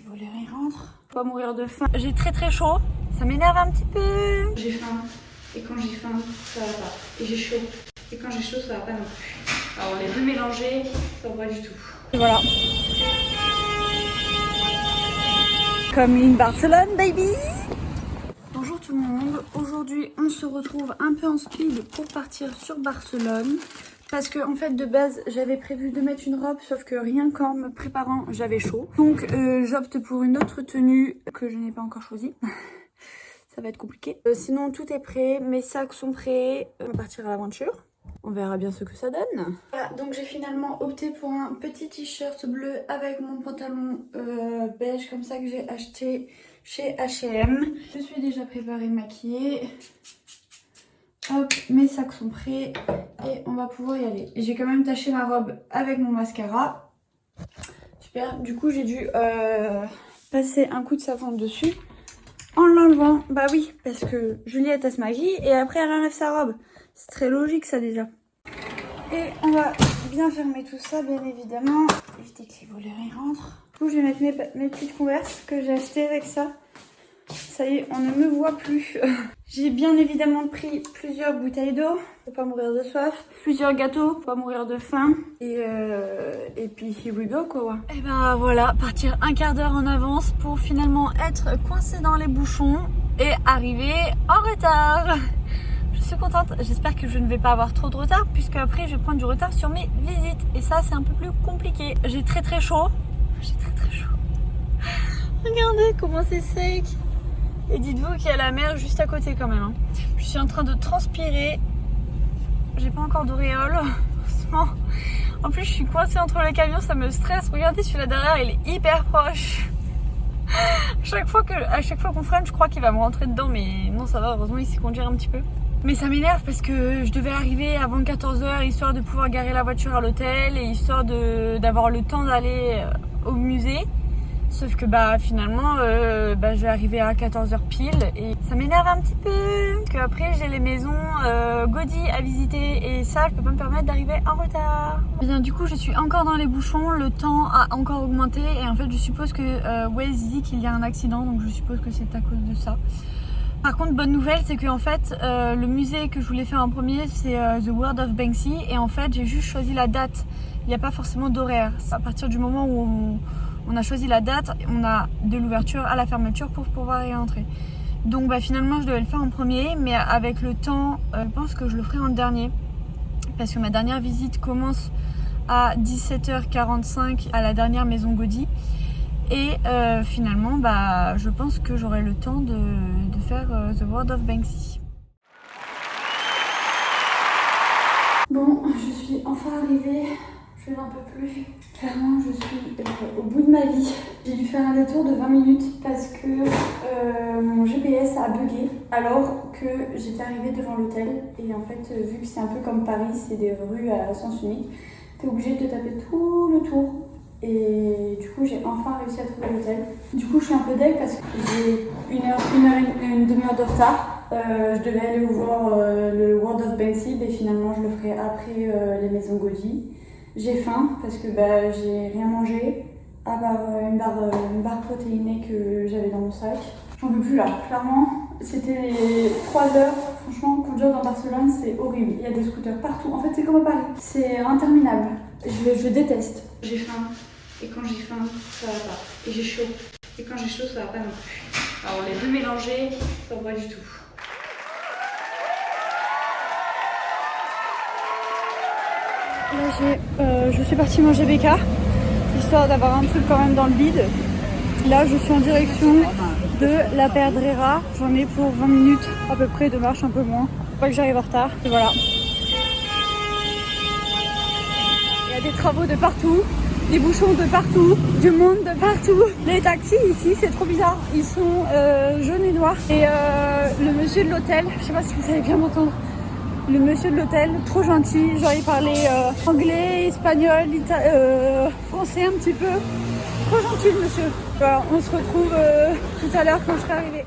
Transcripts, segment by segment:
voleurs ils rentrent. Faut pas mourir de faim. J'ai très chaud. Ça m'énerve un petit peu. J'ai faim. Et quand j'ai faim, ça va pas. Et j'ai chaud. Et quand j'ai chaud, ça va pas non plus. Alors les deux mélangés, ça va pas du tout. Et voilà. Comme une Barcelone, baby! Bonjour tout le monde. Aujourd'hui, on se retrouve un peu en speed pour partir sur Barcelone. Parce que en fait de base j'avais prévu de mettre une robe, sauf que rien qu'en me préparant j'avais chaud. Donc j'opte pour une autre tenue que je n'ai pas encore choisie. Ça va être compliqué. Sinon tout est prêt, mes sacs sont prêts. On va partir à l'aventure. On verra bien ce que ça donne. Voilà, donc j'ai finalement opté pour un petit t-shirt bleu avec mon pantalon beige comme ça que j'ai acheté chez H&M. Je suis déjà préparée, maquillée. Hop, mes sacs sont prêts et on va pouvoir y aller. J'ai quand même taché ma robe avec mon mascara. Super, du coup j'ai dû passer un coup de savon dessus en l'enlevant. Bah oui, parce que Juliette elle se maquille et après elle enlève sa robe. C'est très logique ça déjà. Et on va bien fermer tout ça bien évidemment. Éviter que les voleurs y rentrent. Du coup je vais mettre mes petites converses que j'ai achetées avec ça. Ça y est, on ne me voit plus. J'ai bien évidemment pris plusieurs bouteilles d'eau pour pas mourir de soif, plusieurs gâteaux pour pas mourir de faim et puis here we go quoi. Et ben voilà, partir un quart d'heure en avance pour finalement être coincé dans les bouchons et arriver en retard. Je suis contente, j'espère que je ne vais pas avoir trop de retard puisque après je vais prendre du retard sur mes visites et ça c'est un peu plus compliqué. J'ai très chaud. J'ai très chaud. Regardez comment c'est sec. Et dites-vous qu'il y a la mer juste à côté quand même. Hein. Je suis en train de transpirer. J'ai pas encore d'auréole. En plus, je suis coincée entre les camions, ça me stresse. Regardez, celui-là derrière, il est hyper proche. À chaque fois qu'on freine, je crois qu'il va me rentrer dedans. Mais non, ça va, heureusement, il sait conduire un petit peu. Mais ça m'énerve parce que je devais arriver avant 14 h histoire de pouvoir garer la voiture à l'hôtel et histoire d'avoir le temps d'aller au musée. Sauf que bah finalement je vais arriver à 14 h pile et ça m'énerve un petit peu qu'après j'ai les maisons Gaudi à visiter et ça je peux pas me permettre d'arriver en retard. Bien du coup je suis encore dans les bouchons, le temps a encore augmenté et en fait je suppose que Waze dit qu'il y a un accident donc je suppose que c'est à cause de ça. Par contre bonne nouvelle c'est que en fait le musée que je voulais faire en premier c'est The World of Banksy et en fait j'ai juste choisi la date, il n'y a pas forcément d'horaire. À partir du moment où on a choisi la date, on a de l'ouverture à la fermeture pour pouvoir y entrer. Donc bah, finalement je devais le faire en premier, mais avec le temps, je pense que je le ferai en dernier. Parce que ma dernière visite commence à 17 h 45 à la dernière maison Gaudi. Et finalement, bah, je pense que j'aurai le temps de faire The World of Banksy. Bon, je suis enfin arrivée. Je n'en peux plus. Clairement, je suis au bout de ma vie. J'ai dû faire un détour de 20 minutes parce que mon GPS a bugué alors que j'étais arrivée devant l'hôtel. Et en fait, vu que c'est un peu comme Paris, c'est des rues à sens unique, t'es obligé de taper tout le tour. Et du coup, j'ai enfin réussi à trouver l'hôtel. Du coup, je suis un peu deg parce que j'ai une demi-heure de retard. Je devais aller voir le World of Banksy, mais finalement, je le ferai après les maisons Gaudi. J'ai faim parce que bah, j'ai rien mangé à part une barre protéinée que j'avais dans mon sac. J'en peux plus là, clairement. C'était les 3 heures. Franchement, conduire dans Barcelone, c'est horrible. Il y a des scooters partout. En fait, c'est comme à Paris. C'est interminable. Je déteste. J'ai faim. Et quand j'ai faim, ça va pas. Et j'ai chaud. Et quand j'ai chaud, ça va pas non plus. Alors les deux mélangés, ça va pas du tout. Là, je suis partie manger BK, histoire d'avoir un truc quand même dans le bide. Là, je suis en direction de la Pedrera. J'en ai pour 20 minutes à peu près de marche, un peu moins. Faut pas que j'arrive en retard. Et voilà. Il y a des travaux de partout, des bouchons de partout, du monde de partout. Les taxis ici, c'est trop bizarre. Ils sont jaunes et noirs. Et le monsieur de l'hôtel, je sais pas si vous allez bien m'entendre. Le monsieur de l'hôtel, trop gentil, genre il parlait anglais, espagnol, français un petit peu. Trop gentil le monsieur. Voilà, on se retrouve tout à l'heure quand je serai arrivée.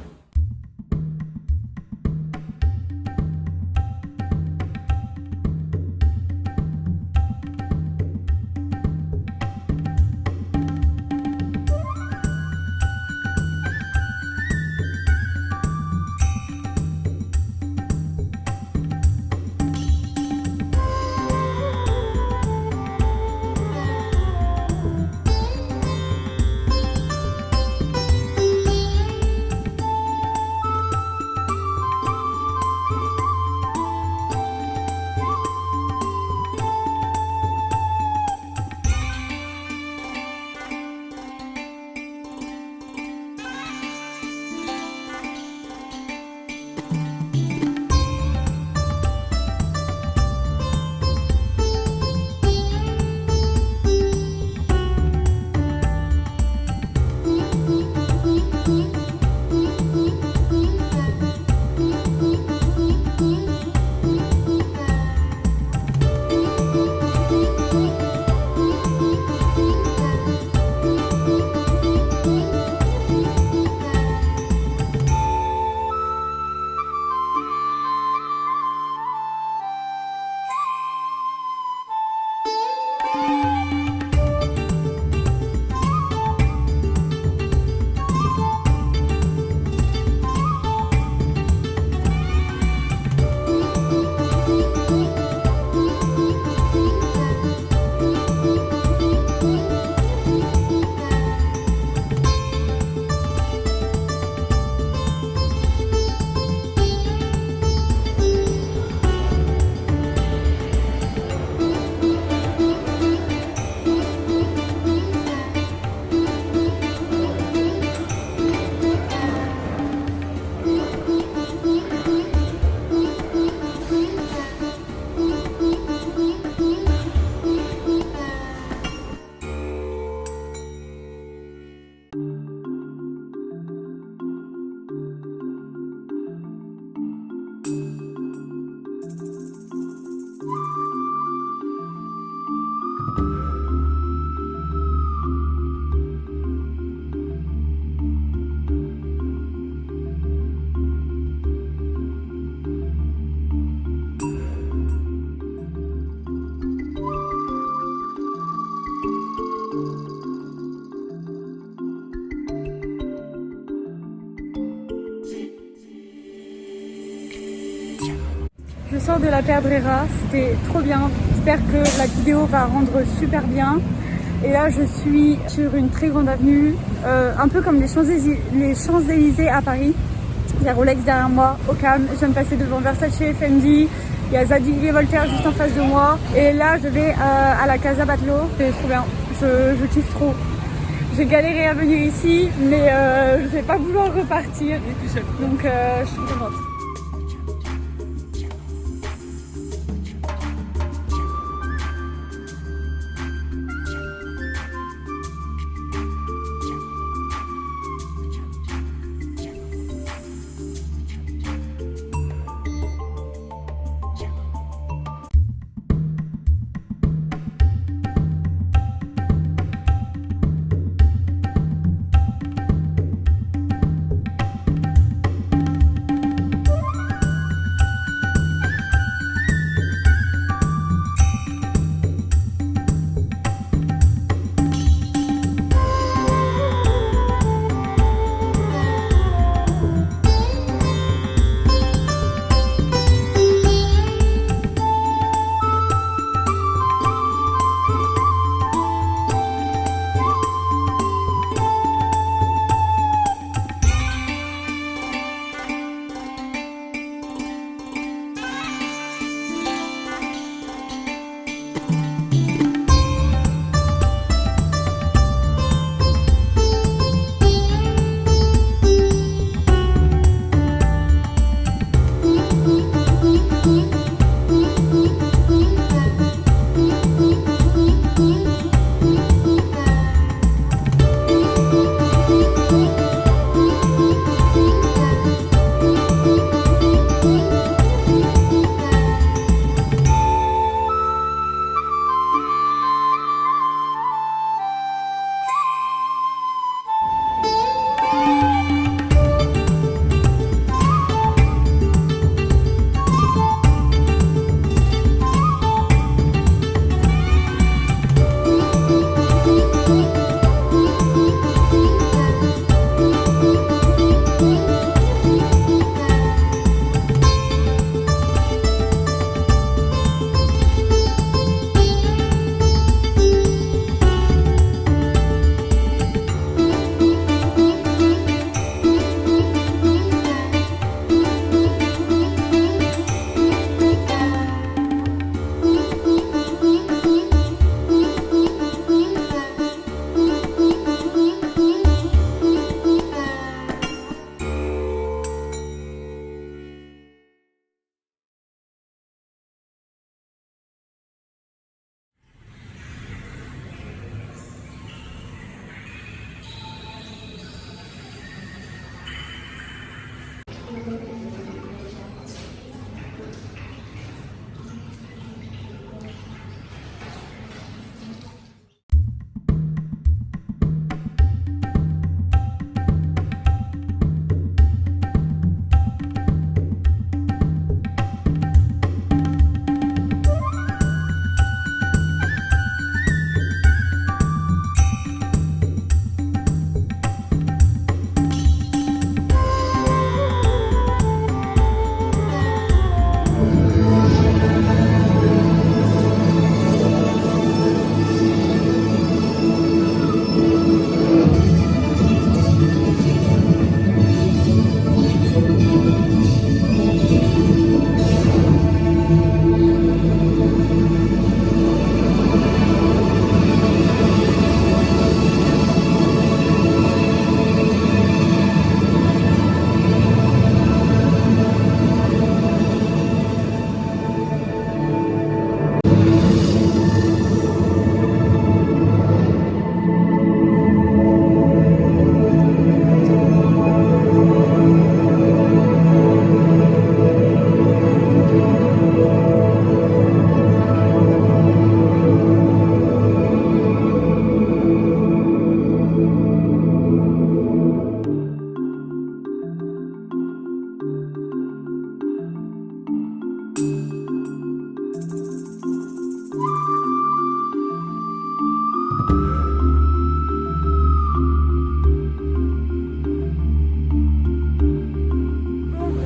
sors de la Pedrera, c'était trop bien. J'espère que la vidéo va rendre super bien. Et là je suis sur une très grande avenue, un peu comme les Champs-Élysées à Paris. Il y a Rolex derrière moi, au calme. Je viens de passer devant Versace, Fendi. Il y a Zadig et Voltaire juste en face de moi. Et là je vais à la Casa Batlló. C'est trop bien, je kiffe trop. J'ai galéré à venir ici, mais je vais pas vouloir repartir. Donc je suis contente.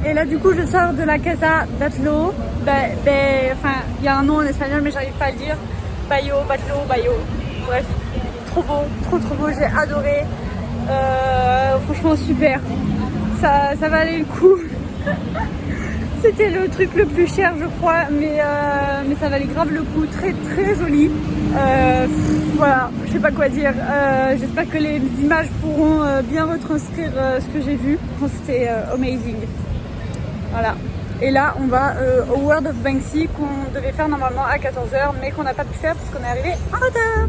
Et là du coup je sors de la Casa Batlló Enfin, il y a un nom en espagnol, mais j'arrive pas à le dire. Bayo, Batlo, Bayo. Bref, trop beau, trop beau. J'ai adoré. Franchement, super. Ça valait le coup. C'était le truc le plus cher, je crois, mais ça valait grave le coup. Très joli. Voilà, je sais pas quoi dire. J'espère que les images pourront bien retranscrire ce que j'ai vu. C'était amazing. Voilà. Et là, on va au World of Banksy qu'on devait faire normalement à 14h, mais qu'on n'a pas pu faire parce qu'on est arrivé en retard.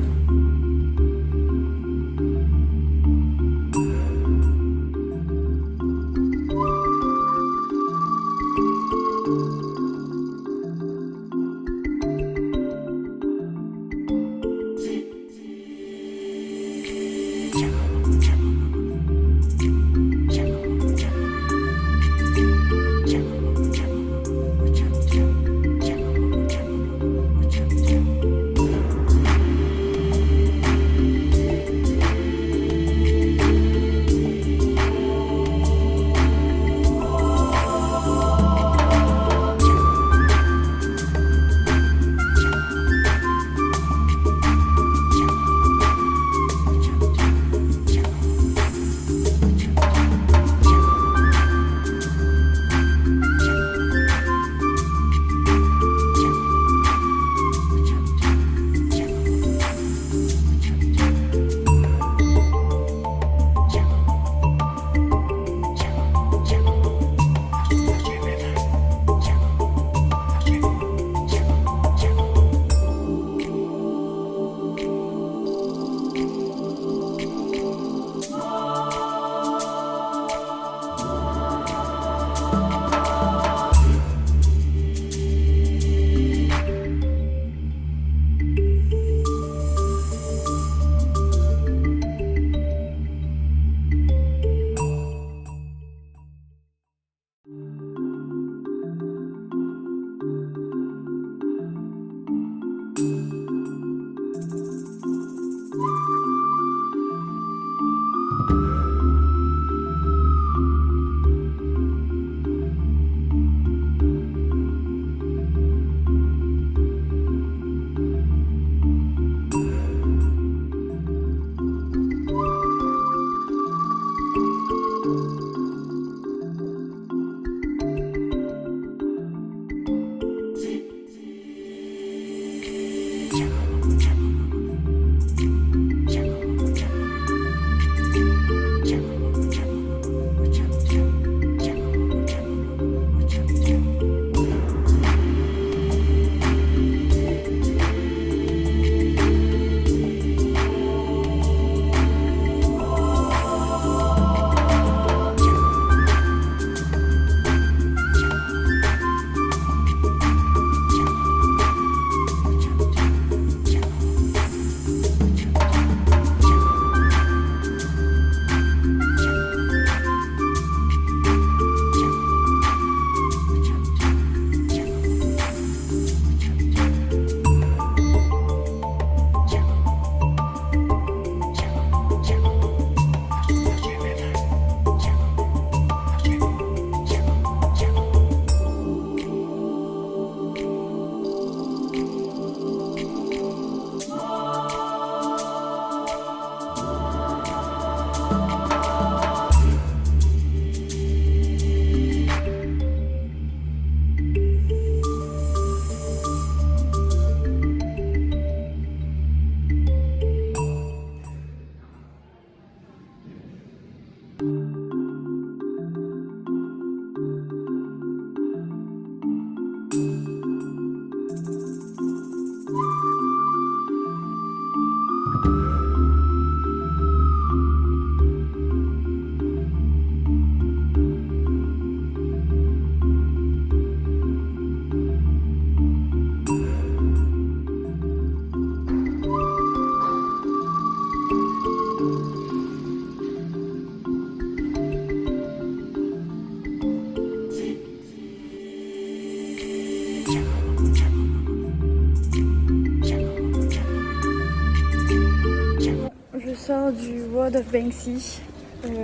sors du World of Banksy,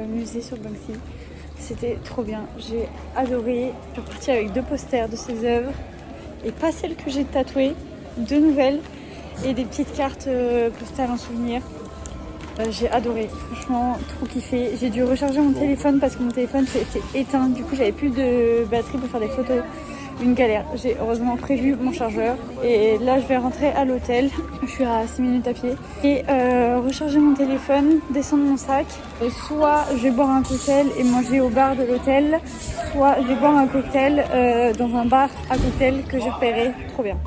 musée sur Banksy. C'était trop bien, j'ai adoré. Je suis repartie avec 2 posters de ses œuvres et pas celle que j'ai tatouée, 2 nouvelles et des petites cartes postales en souvenir. J'ai adoré, franchement trop kiffé. J'ai dû recharger mon téléphone parce que mon téléphone s'était éteint, du coup j'avais plus de batterie pour faire des photos. Une galère. J'ai heureusement prévu mon chargeur et là je vais rentrer à l'hôtel. Je suis à 6 minutes à pied et recharger mon téléphone, descendre mon sac. Soit je vais boire un cocktail et manger au bar de l'hôtel, soit je vais boire un cocktail dans un bar à cocktail que j'ai repéré. Trop bien.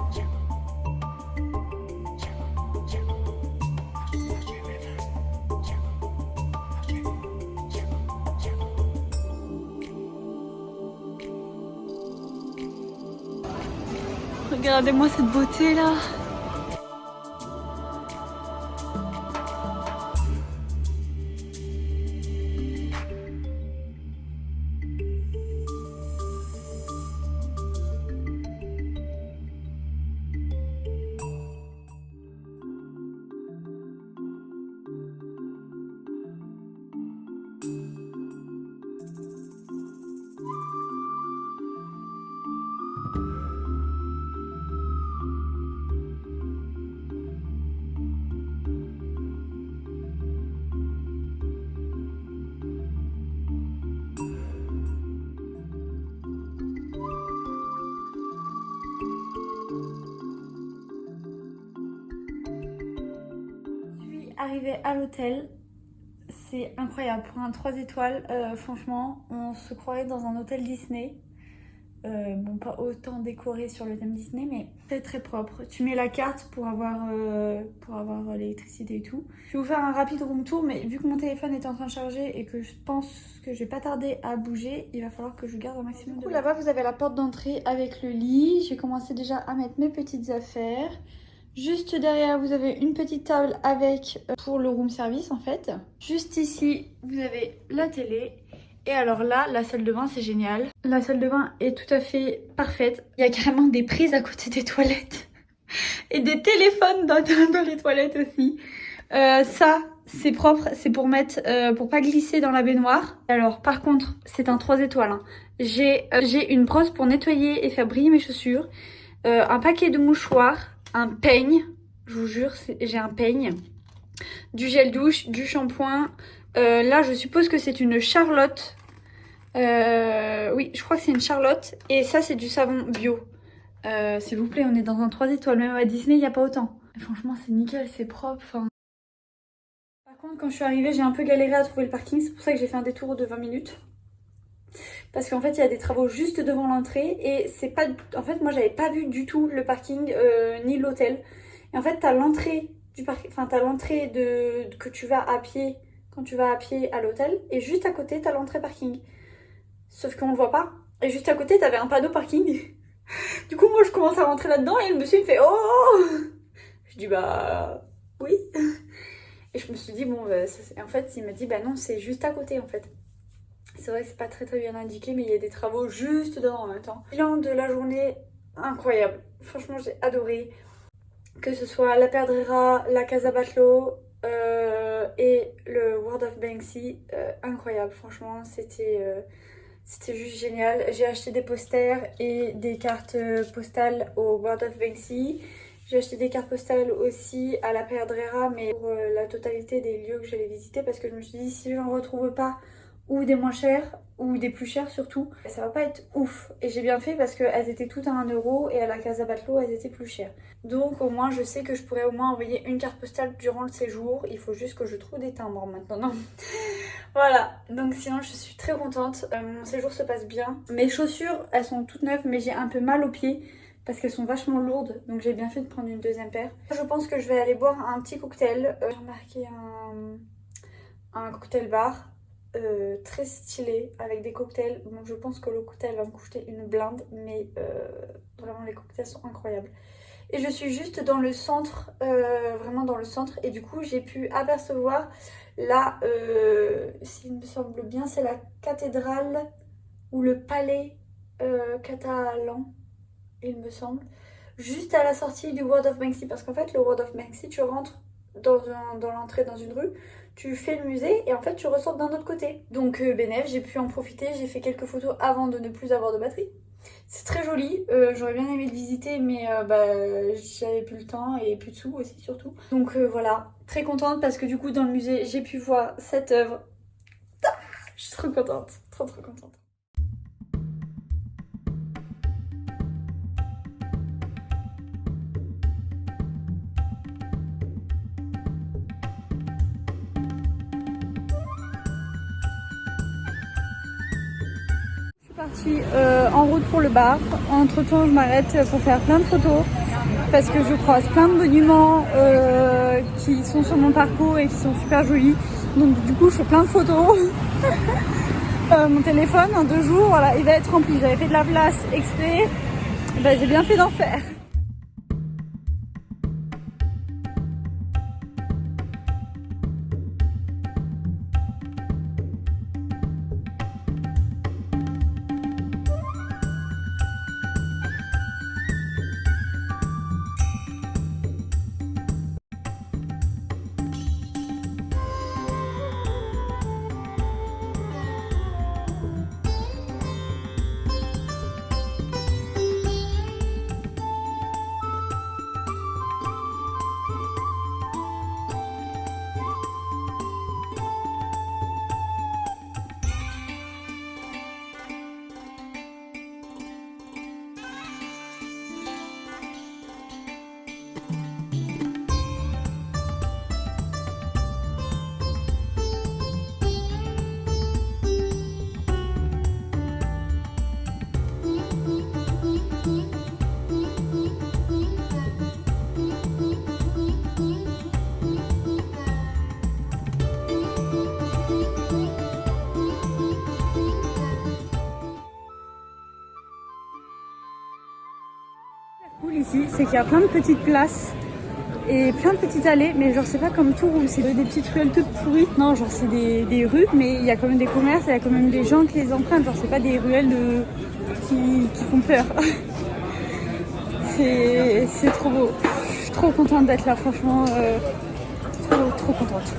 Regardez-moi cette beauté là. Arrivée à l'hôtel, c'est incroyable. Pour un 3 étoiles, franchement, on se croirait dans un hôtel Disney. Bon, pas autant décoré sur le thème Disney, mais très très propre. Tu mets la carte pour avoir l'électricité et tout. Je vais vous faire un rapide room tour, mais vu que mon téléphone est en train de charger et que je pense que je vais pas tarder à bouger, il va falloir que je garde un maximum de... Là-bas, vous avez la porte d'entrée avec le lit. J'ai commencé déjà à mettre mes petites affaires. Juste derrière, vous avez une petite table avec pour le room service en fait. Juste ici, vous avez la télé. Et alors là, la salle de bain, c'est génial. La salle de bain est tout à fait parfaite. Il y a carrément des prises à côté des toilettes. Et des téléphones dans les toilettes aussi. Ça, c'est propre. C'est pour mettre, pour pas glisser dans la baignoire. Alors par contre, c'est un 3 étoiles. Hein. J'ai une brosse pour nettoyer et faire briller mes chaussures. Un paquet de mouchoirs. Un peigne, je vous jure, j'ai un peigne, du gel douche, du shampoing. Là, je suppose que c'est une Charlotte. Oui, je crois que c'est une Charlotte. Et ça, c'est du savon bio. S'il vous plaît, on est dans un 3 étoiles. Même à Disney, il n'y a pas autant. Et franchement, c'est nickel, c'est propre. Enfin... Par contre, quand je suis arrivée, j'ai un peu galéré à trouver le parking. C'est pour ça que j'ai fait un détour de 20 minutes. Parce qu'en fait, il y a des travaux juste devant l'entrée et c'est pas... En fait, moi, j'avais pas vu du tout le parking ni l'hôtel. Et en fait, t'as l'entrée du parking... Enfin, t'as l'entrée que tu vas à pied quand tu vas à pied à l'hôtel. Et juste à côté, t'as l'entrée parking. Sauf qu'on le voit pas. Et juste à côté, t'avais un panneau parking. Du coup, moi, je commence à rentrer là-dedans et le monsieur me fait « Oh !» Je dis « Bah... oui. » Et je me suis dit « Bon, en fait, il m'a dit « Bah non, c'est juste à côté, en fait. » C'est vrai que c'est pas très bien indiqué, mais il y a des travaux juste dedans en même temps. Bilan de la journée, incroyable. Franchement, j'ai adoré. Que ce soit la Perdrera, la Casa Batlló et le World of Banksy, incroyable. Franchement, c'était juste génial. J'ai acheté des posters et des cartes postales au World of Banksy. J'ai acheté des cartes postales aussi à la Perdrera, mais pour la totalité des lieux que j'allais visiter, parce que je me suis dit, si je n'en retrouve pas ou des moins chers, ou des plus chers surtout, ça va pas être ouf. Et j'ai bien fait parce qu'elles étaient toutes à 1 € et à la Casa Batlló, elles étaient plus chères. Donc au moins, je sais que je pourrais au moins envoyer une carte postale durant le séjour. Il faut juste que je trouve des timbres maintenant. Non. Voilà, donc sinon je suis très contente. Mon séjour se passe bien. Mes chaussures, elles sont toutes neuves, mais j'ai un peu mal aux pieds parce qu'elles sont vachement lourdes. Donc j'ai bien fait de prendre une deuxième paire. Je pense que je vais aller boire un petit cocktail. J'ai remarqué un cocktail bar. Très stylé avec des cocktails. Bon, je pense que le cocktail va me coûter une blinde, mais vraiment les cocktails sont incroyables. Et je suis juste dans le centre, vraiment dans le centre, et du coup j'ai pu apercevoir là, s'il me semble bien, c'est la cathédrale ou le palais catalan, il me semble, juste à la sortie du World of Banksy, parce qu'en fait le World of Banksy, tu rentres dans l'entrée dans une rue, tu fais le musée et en fait tu ressors d'un autre côté. Donc bénef, j'ai pu en profiter, j'ai fait quelques photos avant de ne plus avoir de batterie. C'est très joli, j'aurais bien aimé le visiter mais j'avais plus le temps et plus de sous aussi surtout. Donc voilà, très contente parce que du coup dans le musée j'ai pu voir cette œuvre. Je suis trop contente, trop contente. Partie en route pour le bar. Entre temps je m'arrête pour faire plein de photos parce que je croise plein de monuments qui sont sur mon parcours et qui sont super jolis, donc du coup je fais plein de photos. Mon téléphone en 2 jours voilà, il va être rempli, j'avais fait de la place exprès, j'ai bien fait d'en faire. Cool ici, c'est qu'il y a plein de petites places et plein de petites allées, mais genre c'est pas comme Tours où c'est des petites ruelles toutes pourries. Non, genre c'est des rues, mais il y a quand même des commerces, il y a quand même des gens qui les empruntent, genre c'est pas des ruelles qui font peur. C'est trop beau. Je suis trop contente d'être là, franchement, trop contente.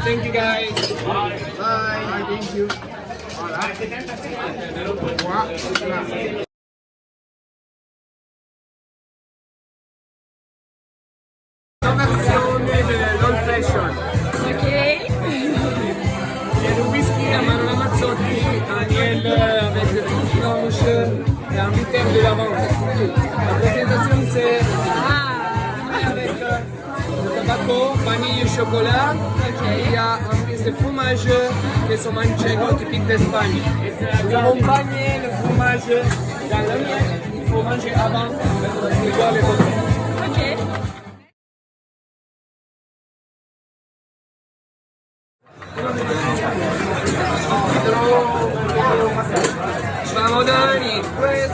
Thank you guys. Bye. Bye. Thank you. Versione dell'old fashion. Ok. Il y a le whisky à Manon Ramazzotti, un miel avec des trousses blanches et un bitter de lavande. La présentation c'est avec le tabaco, vanille et chocolat. Il y a un piece de fromage que sont manchego typique d'Espagne. Nous avons bagné le fromage dans le miel. Il faut manger avant de boire les bouteilles. Ok. Vamos Dani, pues.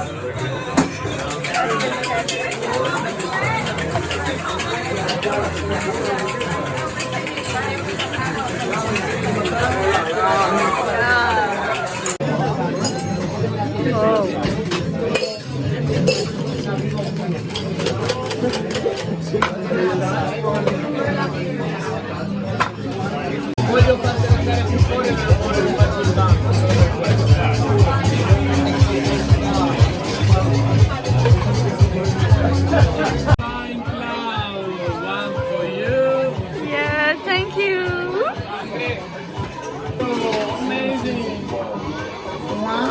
Voglio farti andare più fuori per poter farti il banco. Fine cloud, one for you. Yeah, thank you. Oh, amazing. Wow.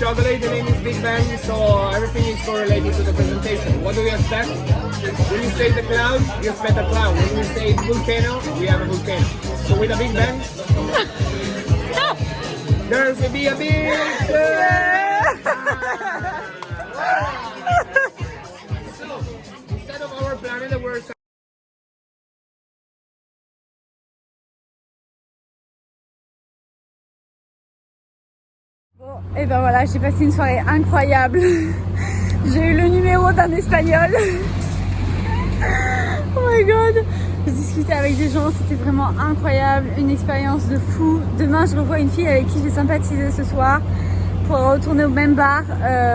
chocolate, the name is Big Bang, so everything is correlated to the presentation. What do you expect? When you say the cloud, you expect a cloud. When you say volcano, we have a volcano. So with a Big Bang, there will be a big So, instead of our planet, the world. Bon, et ben voilà, j'ai passé une soirée incroyable. J'ai eu le numéro d'un espagnol. Oh my god. J'ai discuté avec des gens, c'était vraiment incroyable, une expérience de fou. Demain, je revois une fille avec qui j'ai sympathisé ce soir pour retourner au même bar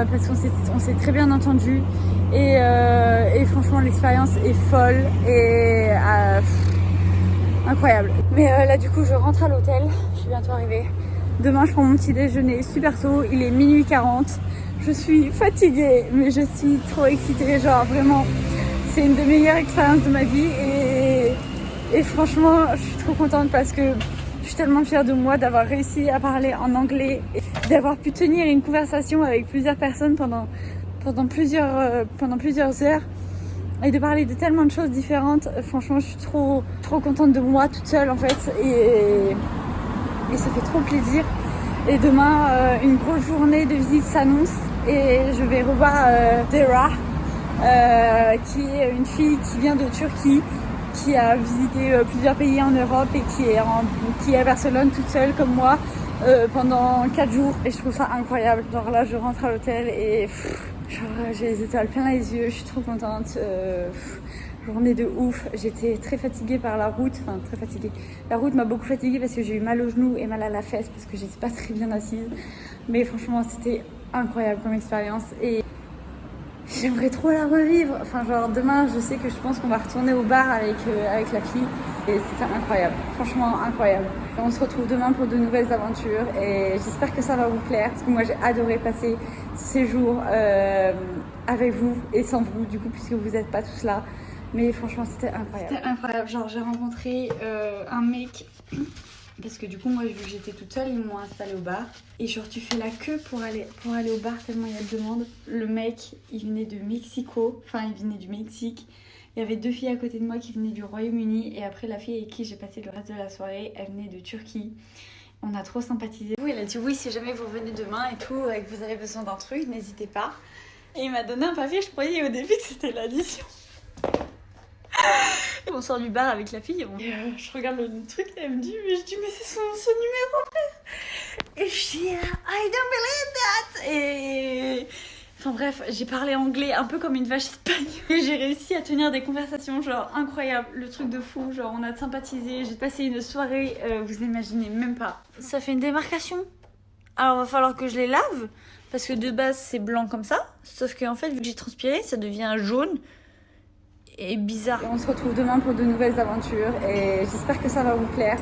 parce qu'on s'est très bien entendu. Et franchement, l'expérience est folle et incroyable. Mais là, du coup, je rentre à l'hôtel. Je suis bientôt arrivée. Demain, je prends mon petit déjeuner super tôt. Il est minuit 40. Je suis fatiguée, mais je suis trop excitée. Genre, vraiment, c'est une des meilleures expériences de ma vie. Et franchement, je suis trop contente parce que je suis tellement fière de moi d'avoir réussi à parler en anglais et d'avoir pu tenir une conversation avec plusieurs personnes pendant plusieurs heures et de parler de tellement de choses différentes. Franchement, je suis trop contente de moi toute seule en fait et ça fait trop plaisir. Et demain, une grosse journée de visite s'annonce et je vais revoir Dera, qui est une fille qui vient de Turquie, qui a visité plusieurs pays en Europe et qui est à Barcelone toute seule comme moi pendant 4 jours. Et je trouve ça incroyable. Genre là, je rentre à l'hôtel et j'ai les étoiles plein les yeux. Je suis trop contente. Journée de ouf. J'étais très fatiguée par la route. Enfin, très fatiguée. La route m'a beaucoup fatiguée parce que j'ai eu mal au genou et mal à la fesse parce que j'étais pas très bien assise. Mais franchement, c'était incroyable comme expérience. Et j'aimerais trop la revivre. Enfin, genre demain, je sais que je pense qu'on va retourner au bar avec la fille. Et c'était incroyable. Franchement, incroyable. Et on se retrouve demain pour de nouvelles aventures. Et j'espère que ça va vous plaire. Parce que moi, j'ai adoré passer ces jours avec vous et sans vous, du coup, puisque vous n'êtes pas tous là. Mais franchement, c'était incroyable. C'était incroyable. Genre, j'ai rencontré un mec. Parce que du coup, moi, vu que j'étais toute seule, ils m'ont installée au bar. Et genre, tu fais la queue pour aller au bar tellement il y a de demandes. Le mec, il venait de Mexico. Enfin, il venait du Mexique. Il y avait 2 filles à côté de moi qui venaient du Royaume-Uni. Et après, la fille avec qui j'ai passé le reste de la soirée, elle venait de Turquie. On a trop sympathisé. Il a dit oui, si jamais vous revenez demain et tout, et que vous avez besoin d'un truc, n'hésitez pas. Et il m'a donné un papier, je croyais au début que c'était l'addition. On sort du bar avec la fille, je regarde le truc et elle me dit mais c'est son numéro. Et je dis I don't believe that. Et enfin bref, j'ai parlé anglais un peu comme une vache espagnole. Et j'ai réussi à tenir des conversations genre incroyables, le truc de fou, genre on a sympathisé, j'ai passé une soirée, vous imaginez même pas. Ça fait une démarcation. Alors va falloir que je les lave parce que de base c'est blanc comme ça, sauf qu'en fait vu que j'ai transpiré, ça devient jaune. Et bizarre. Et on se retrouve demain pour de nouvelles aventures et j'espère que ça va vous plaire.